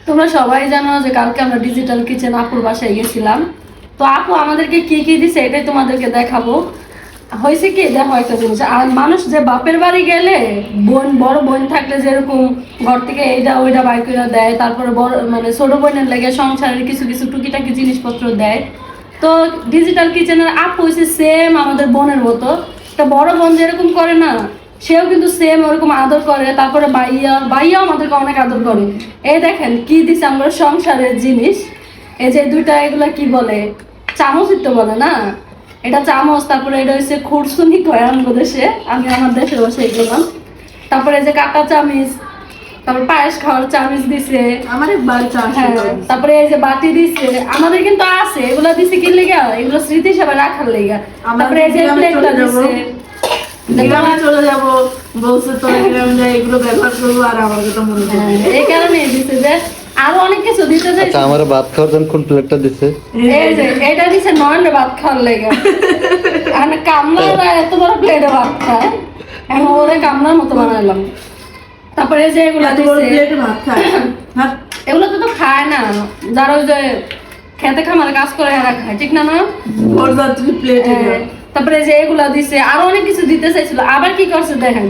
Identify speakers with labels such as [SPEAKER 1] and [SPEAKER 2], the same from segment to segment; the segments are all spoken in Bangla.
[SPEAKER 1] তোমরা সবাই জানো যে কালকে আমরা ডিজিটাল কিচেন আপুর বাসায় গেছিলাম। তো আপু আমাদেরকে কি কি দিছে এটাই তোমাদেরকে দেখাবো। হয়েছে কি, দেখো একটা জিনিস, আর মানুষ যে বাপের বাড়ি গেলে বড় বোন থাকলে যেরকম ঘর থেকে এইটা ওইটা বাইর করে দেয়, তারপরে বড় মানে ছোট বোনের লেগে সংসারের কিছু কিছু টুকিটাকি জিনিসপত্র দেয়। তো ডিজিটাল কিচেনের আপু হয়েছে সেম আমাদের বোনের মতো। একটা বড় বোন যেরকম করে না, সেও কিন্তু সেম ওরকম আদর করে। তারপরে ভাইয়াও আমাদেরকে অনেক আদর করে। এই দেখেন কি দিছে আমরা সংসারের জিনিস। এই যে দুইটা, এগুলা কি বলে, চামচই তো বলে না, এটা চামচ। তারপরে এটা হচ্ছে খুরসুনি কয় আমাদের দেশে, আমি আমার দেশের ভাষায় গেলাম। তারপরে এই যে কাঁটা চামিচ, তারপর পায়েস খাওয়ার চামিচ দিছে
[SPEAKER 2] আমার
[SPEAKER 1] হ্যাঁ। তারপরে এই যে বাটি দিছে, আমাদের কিন্তু আছে, এগুলা দিছে কি লেগা, এগুলো স্মৃতি হিসাবে রাখার লেগা। তারপরে এই যে প্লেটটা দিছে,
[SPEAKER 2] গ্রামে চলে যাব বলছে তো গ্রামে যাই এগুলো ব্যবহার করবো আর আমার কথা মনে পড়ে
[SPEAKER 1] এই কারণে দিছে যে আরো অনেক কিছু দিতে চাইছে।
[SPEAKER 3] আচ্ছা, আমার ভাত খাওয়ার জন্য কোন প্লেটটা দিছে?
[SPEAKER 1] এই যে এটা দিছে নয়নের ভাত খাওয়ার লেগা। আর কামলারা এত বড় প্লেটে ভাত খায়, এখন ওরে কামলার মতো বানাইলাম। তারপরে এই যে এগুলা দিছে,
[SPEAKER 2] প্লেটে ভাত খায় ভাত
[SPEAKER 1] এগুলো তো খায় না, যারা ওই যে খেতে খামারে কাজ করে এরা খায়, ঠিক না? না
[SPEAKER 2] বরযাত্রী প্লেটে
[SPEAKER 1] তারপরে যে এগুলা দিছে, আরো অনেক কিছু দিতে চাইছিল। আবার কি করছে দেখেন,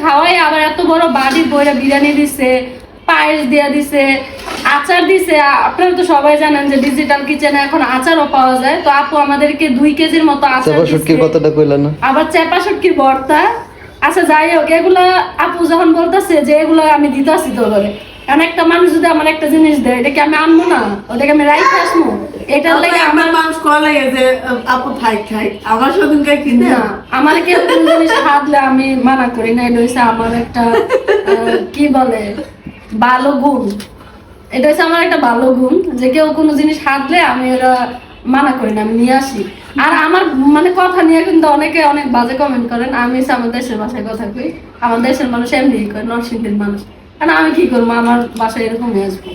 [SPEAKER 1] খাওয়াই আবার এত বড় বাড়ি বইরা বিরিয়ানি দিছে, পায়েস দিয়া দিছে, আচার দিছে। আপনারা তো সবাই জানেন যে ডিজিটাল কিচেনে এখন আচারও পাওয়া যায়। তো আপু আমাদেরকে 2 কেজির মতো আচার
[SPEAKER 3] চাপা শুটকির
[SPEAKER 1] দিছে,
[SPEAKER 3] কথাটা কইলা না?
[SPEAKER 1] আবার চেপা শুটকির ভর্তা। আচ্ছা যাই হোক, এগুলা আপু যখন বলতেছে যে এগুলো আমি দিতেছি তো করে, কারণ একটা মানুষ যদি আমার একটা জিনিস দেয়, এটাকে আমি আনবো না, ওটাকে আমি রাইখে আসবো? এটার লেগে
[SPEAKER 2] আমার মানুষ কল লাগে যে আপু খাই আমার সেদিনকে কিনে
[SPEAKER 1] না, আমার কেউ কোনো জিনিস খাওয়ালে আমি মানা করি না। এটা হচ্ছে আমার একটা কি বলে, ভালো গুণ। এটা হচ্ছে আমার একটা ভালো গুণ যে কেউ কোনো জিনিস খাওয়ালে আমি ওরা মানা করি না, আমি নিয়ে আসি। আর আমার মানে কথা নিয়ে কিন্তু অনেকে অনেক বাজে কমেন্ট করেন। আমি হচ্ছে আমার দেশের ভাষায় কথা কই, আমার দেশের মানুষ এমনি কয়, নরসিংদীর মানুষ। কারণ আমি কি করবো, আমার বাসায় এরকমই আসবো।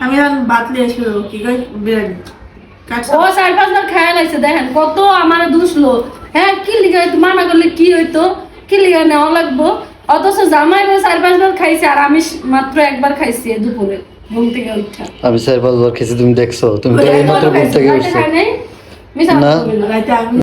[SPEAKER 2] আমি এখন বাতলি এসে কি কই বিরিয়ানি
[SPEAKER 1] ও 4-5 বার খেয়াল আছে, দেখেন কত আমার দুষলো। হ্যাঁ, কি লিগা মানা করলে কি হইতো, কি লিগা নেওয়া লাগবো? অথচ জামাই 4-5 বার খাইছে, আর আমি মাত্র একবার খাইছি দুপুরে ঘুম থেকে উঠা।
[SPEAKER 3] আমি 4-5 বার খেয়েছি, তুমি দেখছো? তুমি তো এই মাত্র ঘুম থেকে উঠছো।
[SPEAKER 1] খাই নাই, মিশা
[SPEAKER 3] না।
[SPEAKER 1] বলবি না।
[SPEAKER 2] রাইতে আমি